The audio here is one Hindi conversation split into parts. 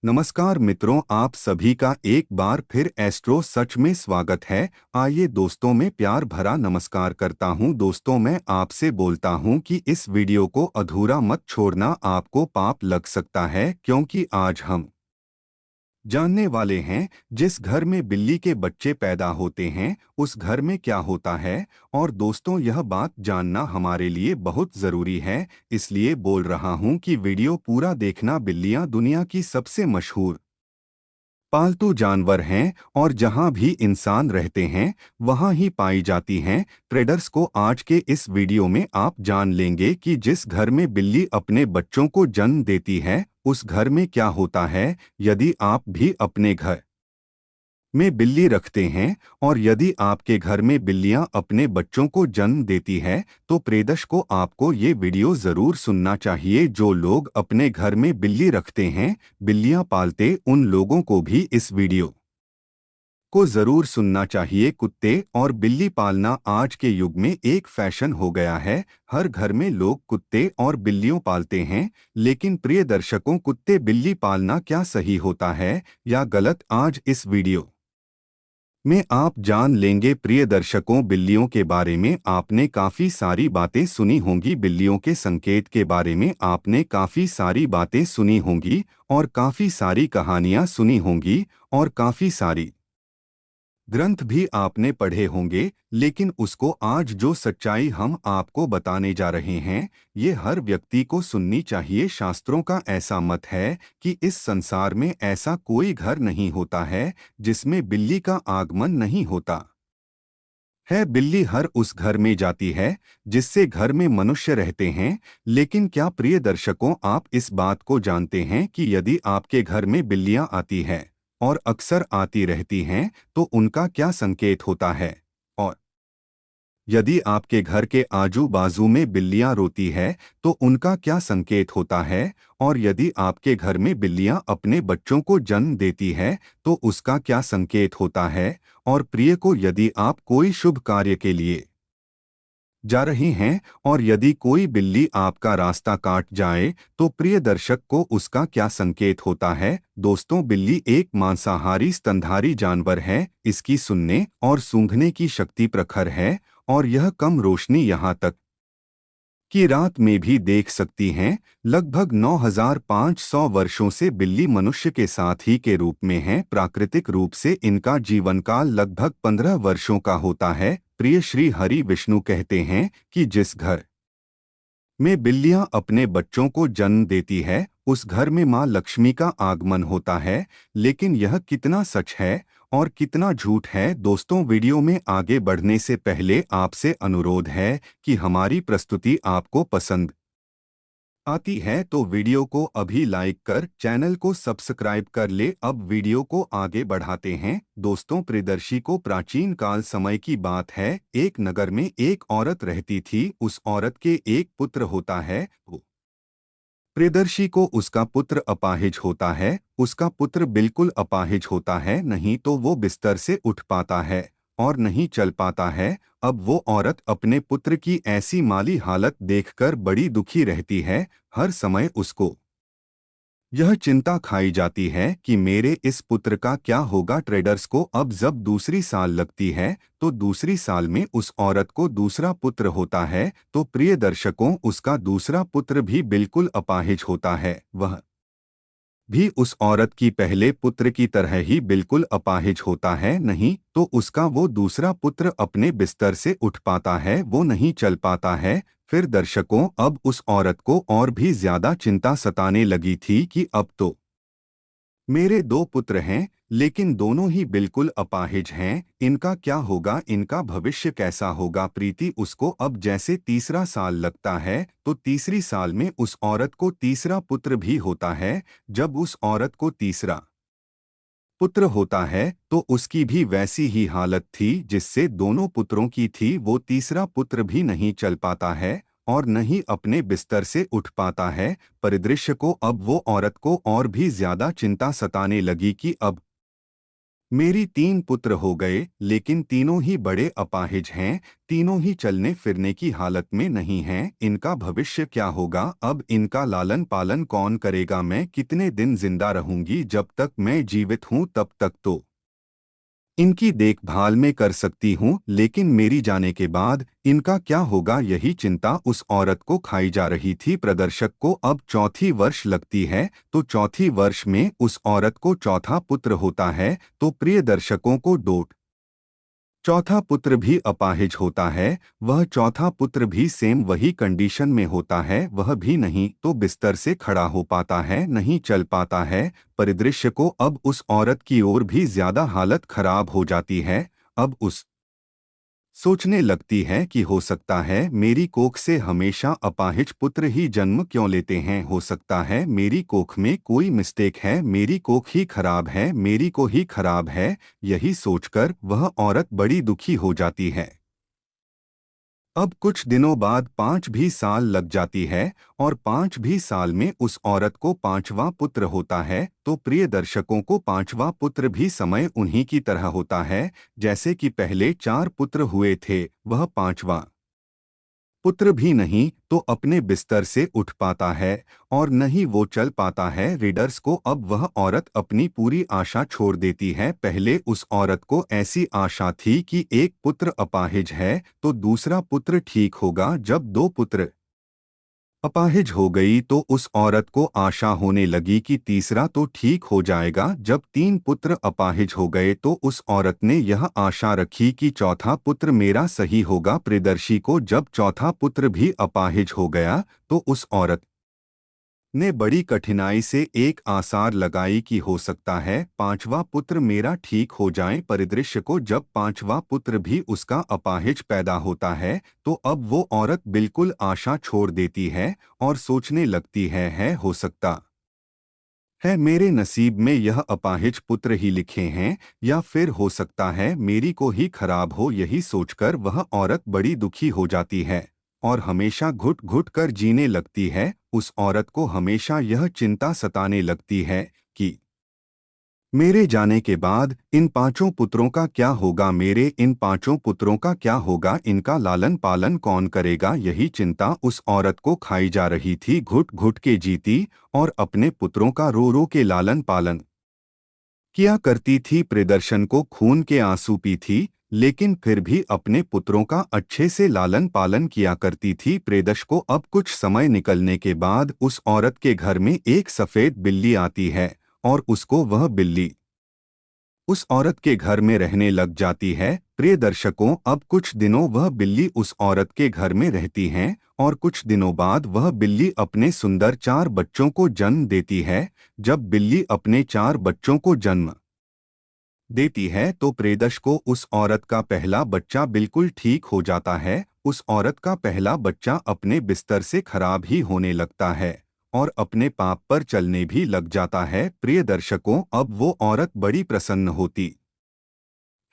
नमस्कार मित्रों, आप सभी का एक बार फिर एस्ट्रो सच में स्वागत है। आइए दोस्तों, मैं प्यार भरा नमस्कार करता हूं। दोस्तों, मैं आपसे बोलता हूं कि इस वीडियो को अधूरा मत छोड़ना, आपको पाप लग सकता है, क्योंकि आज हम जानने वाले हैं जिस घर में बिल्ली के बच्चे पैदा होते हैं उस घर में क्या होता है। और दोस्तों, यह बात जानना हमारे लिए बहुत ज़रूरी है, इसलिए बोल रहा हूं कि वीडियो पूरा देखना। बिल्लियां दुनिया की सबसे मशहूर पालतू जानवर हैं और जहां भी इंसान रहते हैं वहां ही पाई जाती हैं। ट्रेडर्स को आज के इस वीडियो में आप जान लेंगे कि जिस घर में बिल्ली अपने बच्चों को जन्म देती है उस घर में क्या होता है। यदि आप भी अपने घर में बिल्ली रखते हैं और यदि आपके घर में बिल्लियां अपने बच्चों को जन्म देती है तो प्रेदश को आपको ये वीडियो ज़रूर सुनना चाहिए। जो लोग अपने घर में बिल्ली रखते हैं, बिल्लियां पालते, उन लोगों को भी इस वीडियो को ज़रूर सुनना चाहिए। कुत्ते और बिल्ली पालना आज के युग में एक फैशन हो गया है। हर घर में लोग कुत्ते और बिल्लियों पालते हैं, लेकिन प्रिय दर्शकों, कुत्ते बिल्ली पालना क्या सही होता है या गलत, आज इस वीडियो में आप जान लेंगे। प्रिय दर्शकों, बिल्लियों के बारे में आपने काफ़ी सारी बातें सुनी होंगी, बिल्लियों के संकेत के बारे में आपने काफ़ी सारी बातें सुनी होंगी और काफ़ी सारी कहानियाँ सुनी होंगी और काफ़ी सारी ग्रंथ भी आपने पढ़े होंगे। लेकिन उसको आज जो सच्चाई हम आपको बताने जा रहे हैं ये हर व्यक्ति को सुननी चाहिए। शास्त्रों का ऐसा मत है कि इस संसार में ऐसा कोई घर नहीं होता है जिसमें बिल्ली का आगमन नहीं होता है। बिल्ली हर उस घर में जाती है जिससे घर में मनुष्य रहते हैं। लेकिन क्या प्रिय दर्शकों, आप इस बात को जानते हैं कि यदि आपके घर में बिल्लियां आती हैं और अक्सर आती रहती हैं तो उनका क्या संकेत होता है। और यदि आपके घर के आजू बाजू में बिल्लियां रोती है तो उनका क्या संकेत होता है। और यदि आपके घर में बिल्लियां अपने बच्चों को जन्म देती है तो उसका क्या संकेत होता है। और प्रिय को, यदि आप कोई शुभ कार्य के लिए जा रही हैं और यदि कोई बिल्ली आपका रास्ता काट जाए तो प्रिय दर्शक को उसका क्या संकेत होता है। दोस्तों, बिल्ली एक मांसाहारी स्तनधारी जानवर है। इसकी सुनने और सूंघने की शक्ति प्रखर है और यह कम रोशनी यहाँ तक कि रात में भी देख सकती हैं। लगभग 9500 वर्षों से बिल्ली मनुष्य के साथी के रूप में हैं। प्राकृतिक रूप से इनका जीवनकाल लगभग 15 वर्षों का होता है। प्रिय श्री हरि विष्णु कहते हैं कि जिस घर में बिल्लियां अपने बच्चों को जन्म देती है उस घर में मां लक्ष्मी का आगमन होता है। लेकिन यह कितना सच है और कितना झूठ है। दोस्तों, वीडियो में आगे बढ़ने से पहले आपसे अनुरोध है कि हमारी प्रस्तुति आपको पसंद आती है तो वीडियो को अभी लाइक कर चैनल को सब्सक्राइब कर ले। अब वीडियो को आगे बढ़ाते हैं। दोस्तों, प्रियदर्शी को प्राचीन काल समय की बात है। एक नगर में एक औरत रहती थी। उस औरत के एक पुत्र होता है। प्रियदर्शी को उसका पुत्र अपाहिज होता है। उसका पुत्र बिल्कुल अपाहिज होता है, नहीं तो वो बिस्तर से उठ पाता है और नहीं चल पाता है। अब वो औरत अपने पुत्र की ऐसी माली हालत देखकर बड़ी दुखी रहती है। हर समय उसको यह चिंता खाई जाती है कि मेरे इस पुत्र का क्या होगा। ट्रेडर्स को अब जब दूसरी साल लगती है तो दूसरी साल में उस औरत को दूसरा पुत्र होता है। तो प्रिय दर्शकों, उसका दूसरा पुत्र भी बिल्कुल अपाहिज होता है। वह भी उस औरत की पहले पुत्र की तरह ही बिल्कुल अपाहिज होता है, नहीं तो उसका वो दूसरा पुत्र अपने बिस्तर से उठ पाता है, वो नहीं चल पाता है। फिर दर्शकों, अब उस औरत को और भी ज्यादा चिंता सताने लगी थी कि अब तो मेरे दो पुत्र हैं लेकिन दोनों ही बिल्कुल अपाहिज हैं, इनका क्या होगा, इनका भविष्य कैसा होगा। प्रीति उसको अब जैसे तीसरा साल लगता है तो तीसरी साल में उस औरत को तीसरा पुत्र भी होता है। जब उस औरत को तीसरा पुत्र होता है तो उसकी भी वैसी ही हालत थी जिससे दोनों पुत्रों की थी। वो तीसरा पुत्र भी नहीं चल पाता है और न ही अपने बिस्तर से उठ पाता है। परिदृश्य को अब वो औरत को और भी ज्यादा चिंता सताने लगी कि अब मेरी 3 पुत्र हो गए, लेकिन तीनों ही बड़े अपाहिज हैं, तीनों ही चलने फिरने की हालत में नहीं हैं। इनका भविष्य क्या होगा? अब इनका लालन पालन कौन करेगा? मैं कितने दिन जिंदा रहूंगी? जब तक मैं जीवित हूं तब तक तो इनकी देखभाल मैं कर सकती हूँ, लेकिन मेरी जाने के बाद इनका क्या होगा? यही चिंता उस औरत को खाई जा रही थी। प्रदर्शक को अब चौथी वर्ष लगती है, तो चौथी वर्ष में उस औरत को चौथा पुत्र होता है। तो प्रिय दर्शकों को डोट चौथा पुत्र भी अपाहिज होता है। वह चौथा पुत्र भी सेम वही कंडीशन में होता है। वह भी नहीं तो बिस्तर से खड़ा हो पाता है, नहीं चल पाता है। परिदृश्य को अब उस औरत की ओर भी ज्यादा हालत खराब हो जाती है। अब उस सोचने लगती है कि हो सकता है मेरी कोख से हमेशा अपाहिज पुत्र ही जन्म क्यों लेते हैं। हो सकता है मेरी कोख में कोई मिस्टेक है, मेरी कोख ही खराब है, मेरी को ही खराब है। यही सोचकर वह औरत बड़ी दुखी हो जाती है। अब कुछ दिनों बाद 5 भी साल लग जाती है, और 5 भी साल में उस औरत को 5वां पुत्र होता है। तो प्रिय दर्शकों को 5वां पुत्र भी समय उन्हीं की तरह होता है जैसे कि पहले 4 पुत्र हुए थे। वह 5वां पुत्र भी नहीं तो अपने बिस्तर से उठ पाता है, और न ही वो चल पाता है। रीडर्स को अब वह औरत अपनी पूरी आशा छोड़ देती है। पहले उस औरत को ऐसी आशा थी कि एक पुत्र अपाहिज है तो दूसरा पुत्र ठीक होगा। जब 2 पुत्र अपाहिज हो गई तो उस औरत को आशा होने लगी कि तीसरा तो ठीक हो जाएगा। जब 3 पुत्र अपाहिज हो गए तो उस औरत ने यह आशा रखी कि चौथा पुत्र मेरा सही होगा। प्रियदर्शी को जब चौथा पुत्र भी अपाहिज हो गया तो उस औरत ने बड़ी कठिनाई से एक आसार लगाई कि हो सकता है 5वां पुत्र मेरा ठीक हो जाए। परिदृश्य को जब 5वां पुत्र भी उसका अपाहिज पैदा होता है तो अब वो औरत बिल्कुल आशा छोड़ देती है और सोचने लगती है हो सकता है मेरे नसीब में यह अपाहिज पुत्र ही लिखे हैं, या फिर हो सकता है मेरी को ही खराब हो। यही सोचकर वह औरत बड़ी दुखी हो जाती है और हमेशा घुट घुट कर जीने लगती है। उस औरत को हमेशा यह चिंता सताने लगती है कि मेरे जाने के बाद इन 5 पुत्रों का क्या होगा? मेरे इन 5 पुत्रों का क्या होगा? इनका लालन पालन कौन करेगा? यही चिंता उस औरत को खाई जा रही थी। घुट घुट के जीती और अपने पुत्रों का रो रो के लालन पालन किया करती थी। प्रियदर्शन को खून के आंसू पी थी, लेकिन फिर भी अपने पुत्रों का अच्छे से लालन पालन किया करती थी। प्रेदश को अब कुछ समय निकलने के बाद उस औरत के घर में एक सफ़ेद बिल्ली आती है, और उसको वह बिल्ली उस औरत के घर में रहने लग जाती है। प्रिय दर्शकों, अब कुछ दिनों वह बिल्ली उस औरत के घर में रहती हैं, और कुछ दिनों बाद वह बिल्ली अपने सुंदर 4 बच्चों को जन्म देती है। जब बिल्ली अपने 4 बच्चों को जन्म देती है तो प्रेदश को उस औरत का पहला बच्चा बिल्कुल ठीक हो जाता है। उस औरत का पहला बच्चा अपने बिस्तर से खराब ही होने लगता है और अपने पाप पर चलने भी लग जाता है। प्रिय दर्शकों, अब वो औरत बड़ी प्रसन्न होती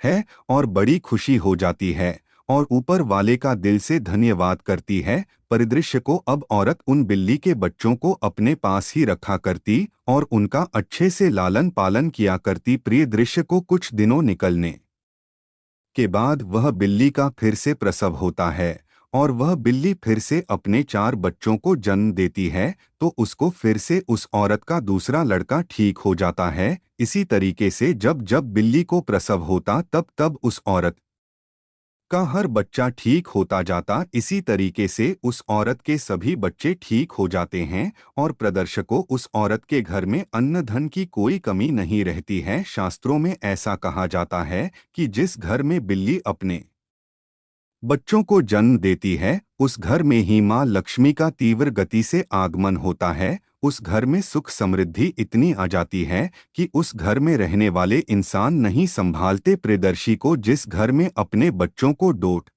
है और बड़ी खुशी हो जाती है और ऊपर वाले का दिल से धन्यवाद करती है। परिदृश्य को अब औरत उन बिल्ली के बच्चों को अपने पास ही रखा करती और उनका अच्छे से लालन पालन किया करती। प्रिय दृश्य को कुछ दिनों निकलने के बाद वह बिल्ली का फिर से प्रसव होता है और वह बिल्ली फिर से अपने 4 बच्चों को जन्म देती है, तो उसको फिर से उस औरत का दूसरा लड़का ठीक हो जाता है। इसी तरीके से जब जब बिल्ली को प्रसव होता तब तब उस औरत का हर बच्चा ठीक होता जाता। इसी तरीके से उस औरत के सभी बच्चे ठीक हो जाते हैं और प्रदर्शकों, उस औरत के घर में अन्न धन की कोई कमी नहीं रहती है। शास्त्रों में ऐसा कहा जाता है कि जिस घर में बिल्ली अपने बच्चों को जन्म देती है, उस घर में ही माँ लक्ष्मी का तीव्र गति से आगमन होता है। उस घर में सुख समृद्धि इतनी आ जाती है कि उस घर में रहने वाले इंसान नहीं संभालते। प्रियदर्शी को जिस घर में अपने बच्चों को डोट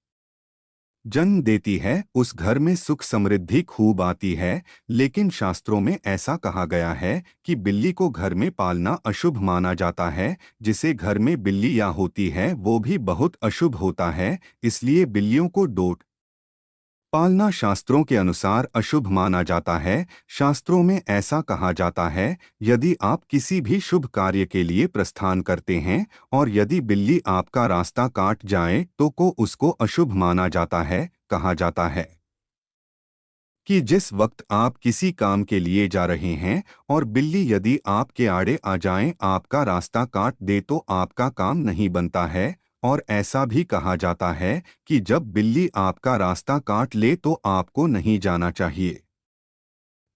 जन्म देती है, उस घर में सुख समृद्धि खूब आती है। लेकिन शास्त्रों में ऐसा कहा गया है कि बिल्ली को घर में पालना अशुभ माना जाता है। जिसे घर में बिल्लियाँ होती है वो भी बहुत अशुभ होता है, इसलिए बिल्लियों को डोट पालना शास्त्रों के अनुसार अशुभ माना जाता है। शास्त्रों में ऐसा कहा जाता है, यदि आप किसी भी शुभ कार्य के लिए प्रस्थान करते हैं और यदि बिल्ली आपका रास्ता काट जाए तो को उसको अशुभ माना जाता है। कहा जाता है कि जिस वक्त आप किसी काम के लिए जा रहे हैं और बिल्ली यदि आपके आड़े आ जाए, आपका रास्ता काट दे तो आपका काम नहीं बनता है। और ऐसा भी कहा जाता है कि जब बिल्ली आपका रास्ता काट ले तो आपको नहीं जाना चाहिए।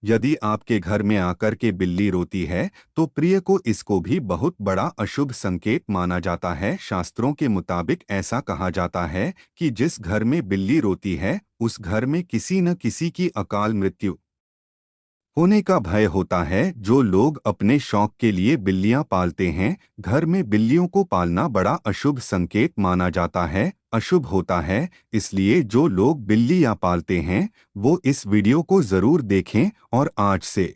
यदि आपके घर में आकर के बिल्ली रोती है तो प्रिय को इसको भी बहुत बड़ा अशुभ संकेत माना जाता है। शास्त्रों के मुताबिक ऐसा कहा जाता है कि जिस घर में बिल्ली रोती है उस घर में किसी न किसी की अकाल मृत्यु होने का भय होता है। जो लोग अपने शौक के लिए बिल्लियां पालते हैं, घर में बिल्लियों को पालना बड़ा अशुभ संकेत माना जाता है, अशुभ होता है। इसलिए जो लोग बिल्लियां पालते हैं वो इस वीडियो को जरूर देखें और आज से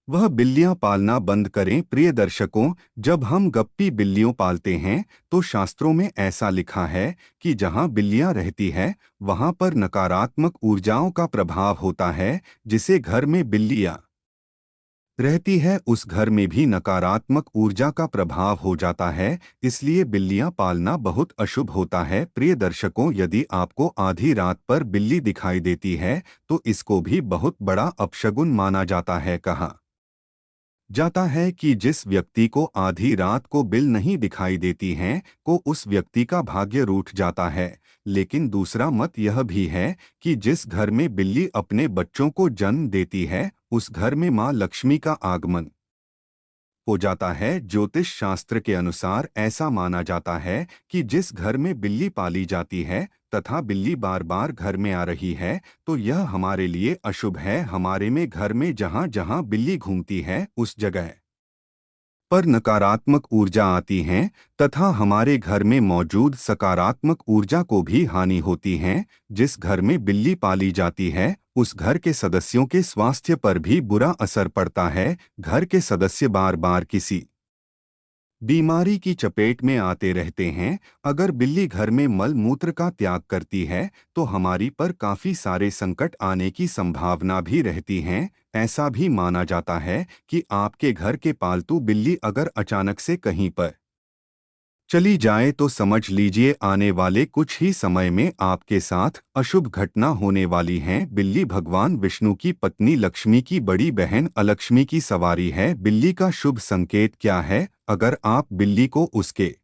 वह बिल्लियां पालना बंद करें। प्रिय दर्शकों, जब हम गप्पी बिल्लियों पालते हैं तो शास्त्रों में ऐसा लिखा है कि जहां बिल्लियां रहती है वहां पर नकारात्मक ऊर्जाओं का प्रभाव होता है। जिसे घर में बिल्लियां रहती है उस घर में भी नकारात्मक ऊर्जा का प्रभाव हो जाता है। इसलिए बिल्लियां पालना बहुत अशुभ होता है। प्रिय दर्शकों, यदि आपको आधी रात पर बिल्ली दिखाई देती है तो इसको भी बहुत बड़ा अपशगुन माना जाता है। कहा जाता है कि जिस व्यक्ति को आधी रात को बिल नहीं दिखाई देती हैं को उस व्यक्ति का भाग्य रूठ जाता है। लेकिन दूसरा मत यह भी है कि जिस घर में बिल्ली अपने बच्चों को जन्म देती है उस घर में माँ लक्ष्मी का आगमन हो जाता है। ज्योतिष शास्त्र के अनुसार ऐसा माना जाता है कि जिस घर में बिल्ली पाली जाती है तथा बिल्ली बार बार घर में आ रही है तो यह हमारे लिए अशुभ है। हमारे में घर में जहाँ जहाँ बिल्ली घूमती है उस जगह पर नकारात्मक ऊर्जा आती हैं तथा हमारे घर में मौजूद सकारात्मक ऊर्जा को भी हानि होती है। जिस घर में बिल्ली पाली जाती है उस घर के सदस्यों के स्वास्थ्य पर भी बुरा असर पड़ता है। घर के सदस्य बार बार किसी बीमारी की चपेट में आते रहते हैं। अगर बिल्ली घर में मल मूत्र का त्याग करती है तो हमारी पर काफी सारे संकट आने की संभावना भी रहती है। ऐसा भी माना जाता है कि आपके घर के पालतू बिल्ली अगर अचानक से कहीं पर चली जाए तो समझ लीजिए आने वाले कुछ ही समय में आपके साथ अशुभ घटना होने वाली है। बिल्ली भगवान विष्णु की पत्नी लक्ष्मी की बड़ी बहन अलक्ष्मी की सवारी है। बिल्ली का शुभ संकेत क्या है? अगर आप बिल्ली को उसके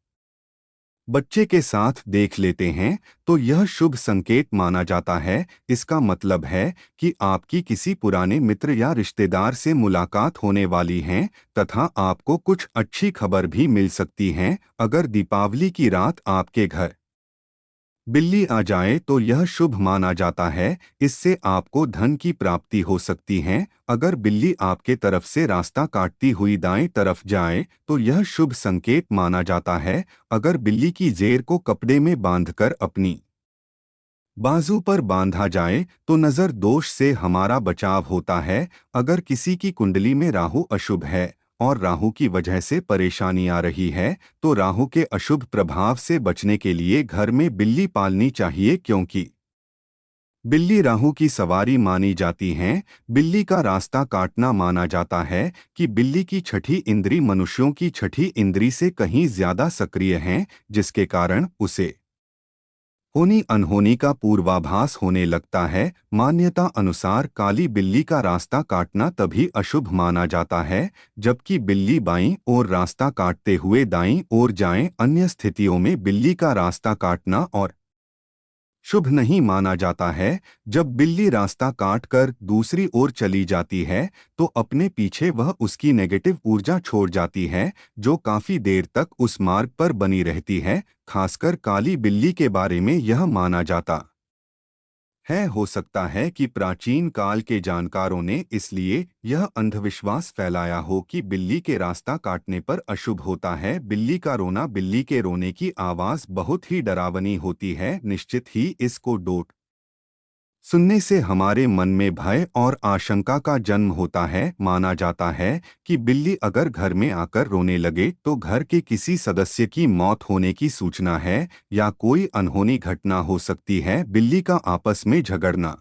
बच्चे के साथ देख लेते हैं तो यह शुभ संकेत माना जाता है। इसका मतलब है कि आपकी किसी पुराने मित्र या रिश्तेदार से मुलाकात होने वाली है तथा आपको कुछ अच्छी खबर भी मिल सकती है। अगर दीपावली की रात आपके घर बिल्ली आ जाए तो यह शुभ माना जाता है। इससे आपको धन की प्राप्ति हो सकती है। अगर बिल्ली आपके तरफ से रास्ता काटती हुई दाएं तरफ जाए तो यह शुभ संकेत माना जाता है। अगर बिल्ली की जेर को कपड़े में बांधकर अपनी बाजू पर बांधा जाए तो नज़र दोष से हमारा बचाव होता है। अगर किसी की कुंडली में राहु अशुभ है और राहु की वजह से परेशानी आ रही है तो राहु के अशुभ प्रभाव से बचने के लिए घर में बिल्ली पालनी चाहिए, क्योंकि बिल्ली राहु की सवारी मानी जाती हैं। बिल्ली का रास्ता काटना माना जाता है कि बिल्ली की छठी इंद्री मनुष्यों की छठी इंद्री से कहीं ज्यादा सक्रिय है, जिसके कारण उसे होनी अनहोनी का पूर्वाभास होने लगता है। मान्यता अनुसार काली बिल्ली का रास्ता काटना तभी अशुभ माना जाता है जबकि बिल्ली बाईं ओर रास्ता काटते हुए दाईं ओर जाए। अन्य स्थितियों में बिल्ली का रास्ता काटना और शुभ नहीं माना जाता है। जब बिल्ली रास्ता काट कर दूसरी ओर चली जाती है तो अपने पीछे वह उसकी नेगेटिव ऊर्जा छोड़ जाती है जो काफी देर तक उस मार्ग पर बनी रहती है। खासकर काली बिल्ली के बारे में यह माना जाता है हो सकता है कि प्राचीन काल के जानकारों ने इसलिए यह अंधविश्वास फैलाया हो कि बिल्ली के रास्ता काटने पर अशुभ होता है। बिल्ली का रोना, बिल्ली के रोने की आवाज बहुत ही डरावनी होती है। निश्चित ही इसको डोट सुनने से हमारे मन में भय और आशंका का जन्म होता है। माना जाता है कि बिल्ली अगर घर में आकर रोने लगे तो घर के किसी सदस्य की मौत होने की सूचना है या कोई अनहोनी घटना हो सकती है। बिल्ली का आपस में झगड़ना।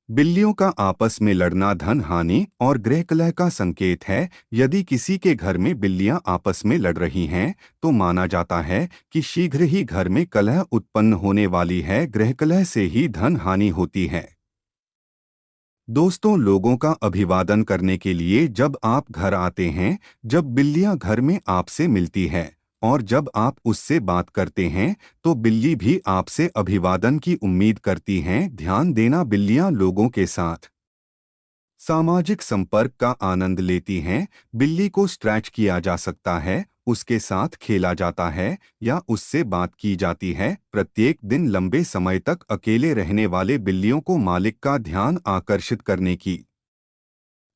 बिल्लियों का आपस में लड़ना धन हानि और गृह कलह का संकेत है। यदि किसी के घर में बिल्लियां आपस में लड़ रही हैं, तो माना जाता है कि शीघ्र ही घर में कलह उत्पन्न होने वाली है। गृह कलह से ही धन हानि होती है। दोस्तों, लोगों का अभिवादन करने के लिए जब आप घर आते हैं, जब बिल्लियां घर में आपसे मिलती है और जब आप उससे बात करते हैं, तो बिल्ली भी आपसे अभिवादन की उम्मीद करती हैं। ध्यान देना, बिल्लियां लोगों के साथ सामाजिक संपर्क का आनंद लेती हैं। बिल्ली को स्ट्रेच किया जा सकता है, उसके साथ खेला जाता है या उससे बात की जाती है। प्रत्येक दिन लंबे समय तक अकेले रहने वाले बिल्लियों को मालिक का ध्यान आकर्षित करने की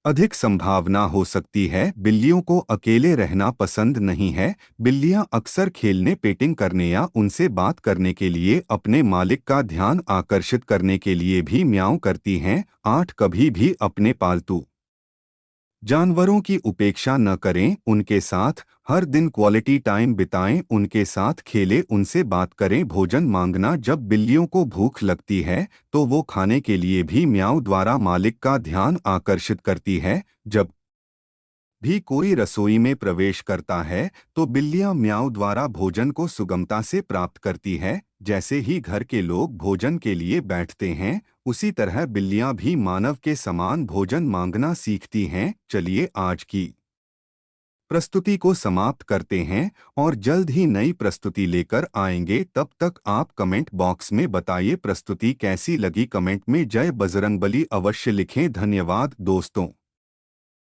अधिक संभावना हो सकती है। बिल्लियों को अकेले रहना पसंद नहीं है। बिल्लियां अक्सर खेलने, पेटिंग करने या उनसे बात करने के लिए अपने मालिक का ध्यान आकर्षित करने के लिए भी म्याऊं करती हैं। 8 कभी भी अपने पालतू जानवरों की उपेक्षा न करें, उनके साथ हर दिन क्वालिटी टाइम बिताएं, उनके साथ खेलें, उनसे बात करें। भोजन मांगना, जब बिल्लियों को भूख लगती है तो वो खाने के लिए भी म्याऊं द्वारा मालिक का ध्यान आकर्षित करती है। जब भी कोई रसोई में प्रवेश करता है तो बिल्लियां म्याऊं द्वारा भोजन को सुगमता से प्राप्त करती है। जैसे ही घर के लोग भोजन के लिए बैठते हैं, उसी तरह बिल्लियां भी मानव के समान भोजन मांगना सीखती हैं। चलिए आज की प्रस्तुति को समाप्त करते हैं और जल्द ही नई प्रस्तुति लेकर आएंगे। तब तक आप कमेंट बॉक्स में बताइए प्रस्तुति कैसी लगी। कमेंट में जय बजरंगबली अवश्य लिखें। धन्यवाद दोस्तों।